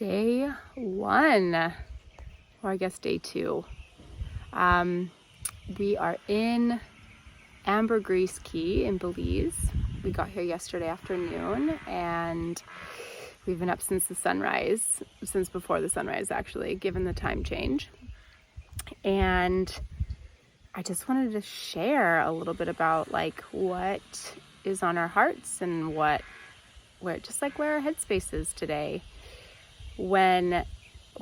day one, or I guess day two. We are in Ambergris Key in Belize. We got here yesterday afternoon and we've been up since the sunrise, since before the sunrise actually, given the time change. And I just wanted to share a little bit about like what is on our hearts and where our headspace is today. When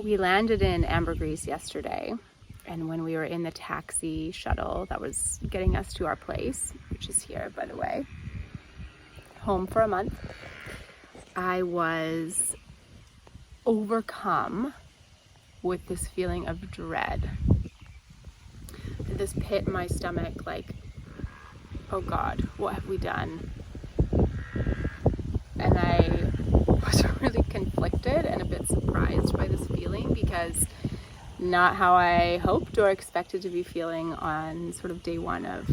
we landed in Ambergris yesterday, and when we were in the taxi shuttle that was getting us to our place, which is here, by the way, home for a month, I was overcome with this feeling of dread. This pit in my stomach, like, oh God, what have we done? And I was really conflicted and a bit surprised by this feeling, because not how I hoped or expected to be feeling on sort of day one of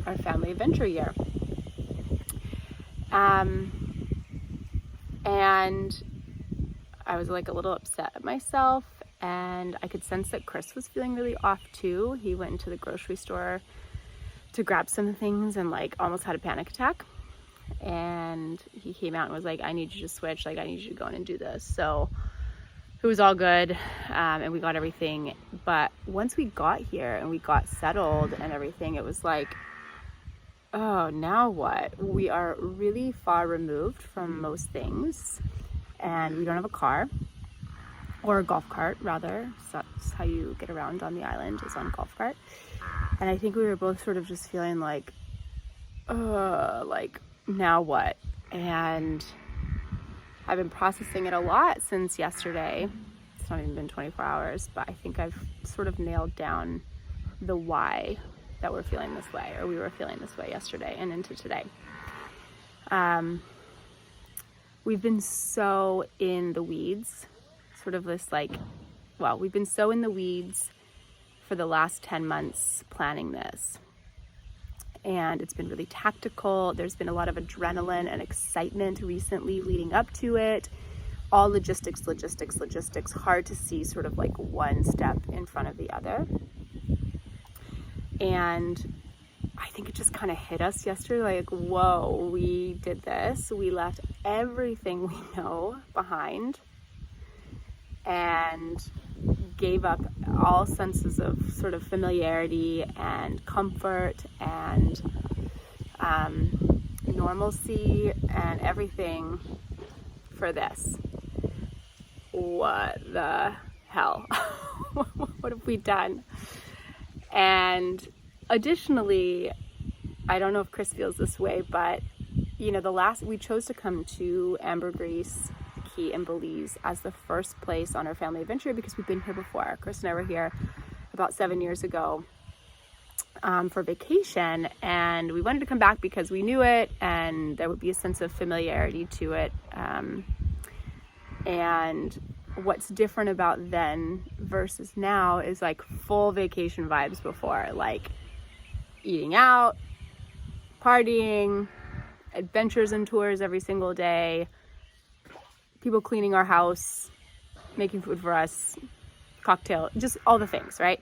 our family adventure year. And I was like a little upset at myself, and I could sense that Chris was feeling really off too. He went into the grocery store to grab some things and like almost had a panic attack. And he came out and was like, I need you to switch, like I need you to go in and do this. So it was all good, and we got everything. But once we got here and we got settled and everything, it was like, oh, now what? We are really far removed from most things, and we don't have a car, or a golf cart rather. So that's how you get around on the island, is on a golf cart. And I think we were both sort of just feeling like, now what? And I've been processing it a lot since yesterday. It's not even been 24 hours, but I think I've sort of nailed down the why that we're feeling this way, or we were feeling this way yesterday and into today. We've been so in the weeds, sort of this we've been so in the weeds for the last 10 months planning this. And it's been really tactical. There's been a lot of adrenaline and excitement recently leading up to it. All logistics, hard to see sort of like one step in front of the other. And I think it just kind of hit us yesterday, like, whoa, we did this. We left everything we know behind and gave up all senses of sort of familiarity and comfort and normalcy and everything for this. What the hell? What have we done? And additionally, I don't know if Chris feels this way, but we chose to come to Ambergris Key in Belize as the first place on our family adventure because we've been here before. Chris and I were here about 7 years ago for vacation, and we wanted to come back because we knew it and there would be a sense of familiarity to it. And what's different about then versus now is like full vacation vibes before, like eating out, partying, adventures and tours every single day, people cleaning our house, making food for us, cocktail, just all the things, right?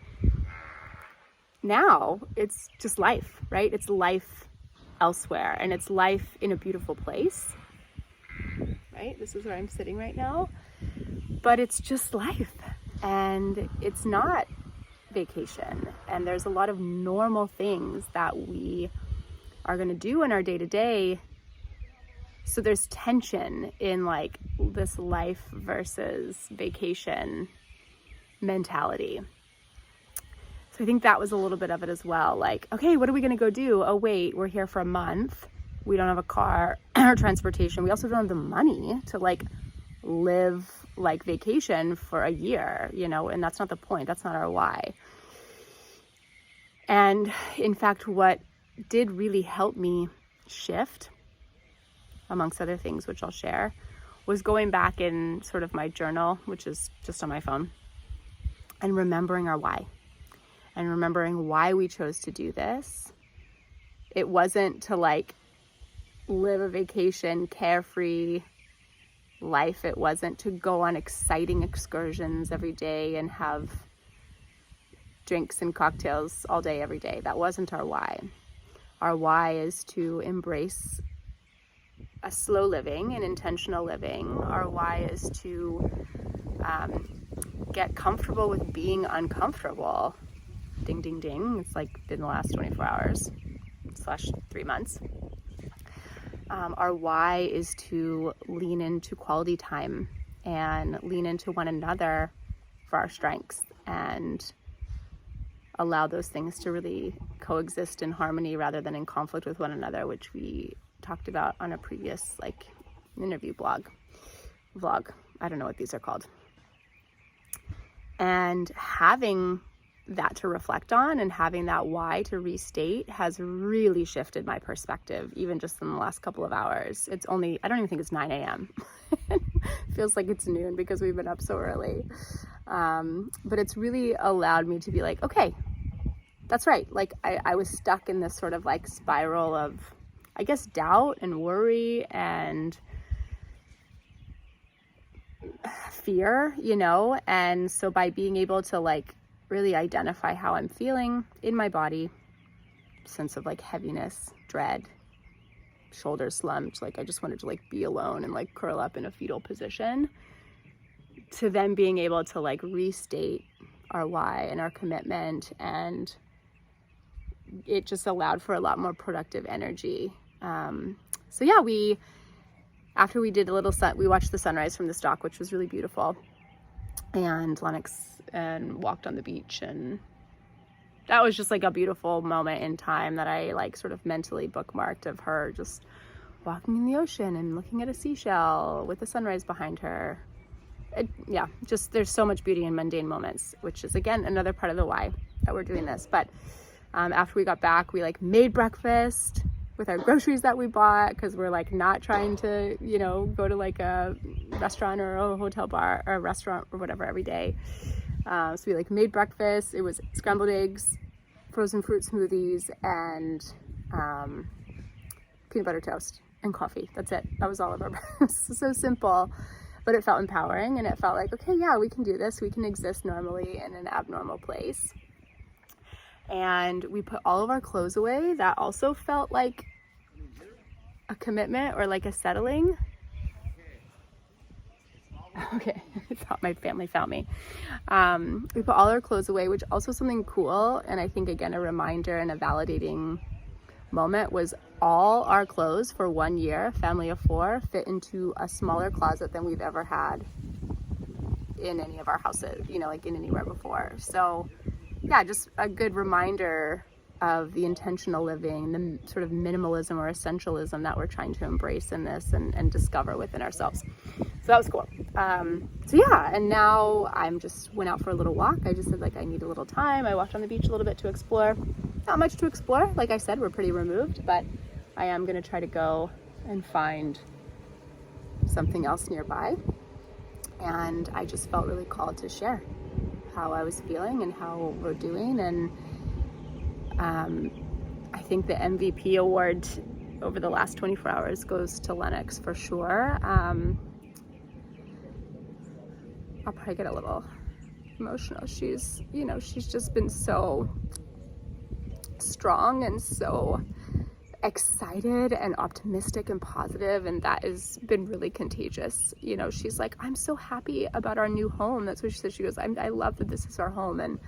Now it's just life, right? It's life elsewhere, and it's life in a beautiful place, right? This is where I'm sitting right now, but it's just life, and it's not vacation. And there's a lot of normal things that we are going to do in our day-to-day. So there's tension in like this life versus vacation mentality. So I think that was a little bit of it as well. Like, okay, what are we going to go do? Oh, wait, we're here for a month. We don't have a car or transportation. We also don't have the money to like live like vacation for a year, and that's not the point. That's not our why. And in fact, what did really help me shift, amongst other things, which I'll share, was going back in sort of my journal, which is just on my phone, and remembering our why and remembering why we chose to do this. It wasn't to like live a vacation carefree life. It wasn't to go on exciting excursions every day and have drinks and cocktails all day, every day. That wasn't our why. Our why is to embrace a slow living and intentional living. Our why is to get comfortable with being uncomfortable. Ding, ding, ding. It's like been the last 24 hours / 3 months. Our why is to lean into quality time and lean into one another for our strengths and allow those things to really coexist in harmony rather than in conflict with one another, which we talked about on a previous interview vlog. I don't know what these are called. And having that to reflect on and having that why to restate has really shifted my perspective, even just in the last couple of hours. I don't even think it's 9 a.m. Feels like it's noon because we've been up so early. But it's really allowed me to be like, okay, that's right. Like I was stuck in this sort of like spiral of, I guess, doubt and worry and fear, and so by being able to like really identify how I'm feeling in my body, sense of like heaviness, dread, shoulders slumped, like I just wanted to like be alone and like curl up in a fetal position, to then being able to like restate our why and our commitment, and it just allowed for a lot more productive energy. So yeah, after we did we watched the sunrise from the dock, which was really beautiful, and walked on the beach, and that was just like a beautiful moment in time that I like sort of mentally bookmarked, of her just walking in the ocean and looking at a seashell with the sunrise behind her. Just there's so much beauty in mundane moments, which is again another part of the why that we're doing this. But after we got back, we like made breakfast with our groceries that we bought, because we're like not trying to go to like a restaurant or a hotel bar or a restaurant or whatever every day. So we like made breakfast. It was scrambled eggs, frozen fruit smoothies, and peanut butter toast and coffee. That's it. That was all of our breakfast. So simple, but it felt empowering, and it felt like, okay, yeah, we can do this. We can exist normally in an abnormal place. And we put all of our clothes away. That also felt like a commitment or like a settling. Okay, I thought my family found me. We put all our clothes away, which also something cool, and I think again a reminder and a validating moment, was all our clothes for 1 year, family of 4, fit into a smaller closet than we've ever had in any of our houses, like in anywhere before. So yeah, just a good reminder of the intentional living, the sort of minimalism or essentialism that we're trying to embrace in this and discover within ourselves. So that was cool. So yeah, and now I'm just went out for a little walk. I just said like I need a little time. I walked on the beach a little bit to explore. Not much to explore. Like I said, we're pretty removed, but I am going to try to go and find something else nearby. And I just felt really called to share how I was feeling and how we're doing. And I think the MVP award over the last 24 hours goes to Lennox for sure. I'll probably get a little emotional. She's just been so strong and so excited and optimistic and positive, and that has been really contagious. She's like, I'm so happy about our new home. That's what she said. She goes, I love that this is our home. And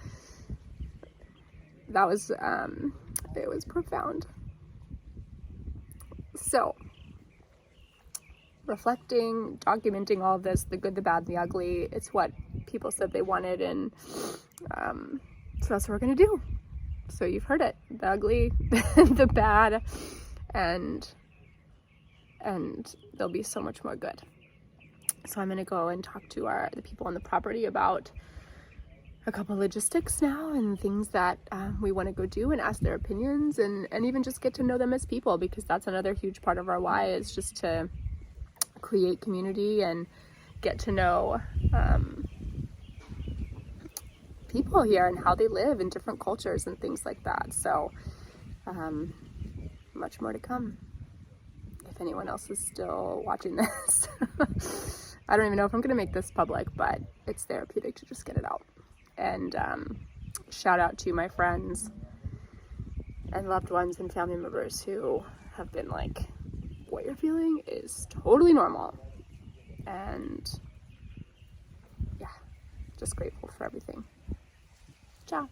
that was it was profound. So reflecting, documenting all of this, the good, the bad, and the ugly, it's what people said they wanted, and so that's what we're gonna do. So you've heard it, the ugly, the bad, and there'll be so much more good. So I'm gonna go and talk to the people on the property about a couple logistics now and things that we want to go do, and ask their opinions, and even just get to know them as people, because that's another huge part of our why, is just to create community and get to know people here and how they live in different cultures and things like that. So much more to come. If if anyone else is still watching this. I don't even know if I'm gonna make this public, but it's therapeutic to just get it out. And shout out to my friends and loved ones and family members who have been like, what you're feeling is totally normal. And yeah, just grateful for everything. Ciao.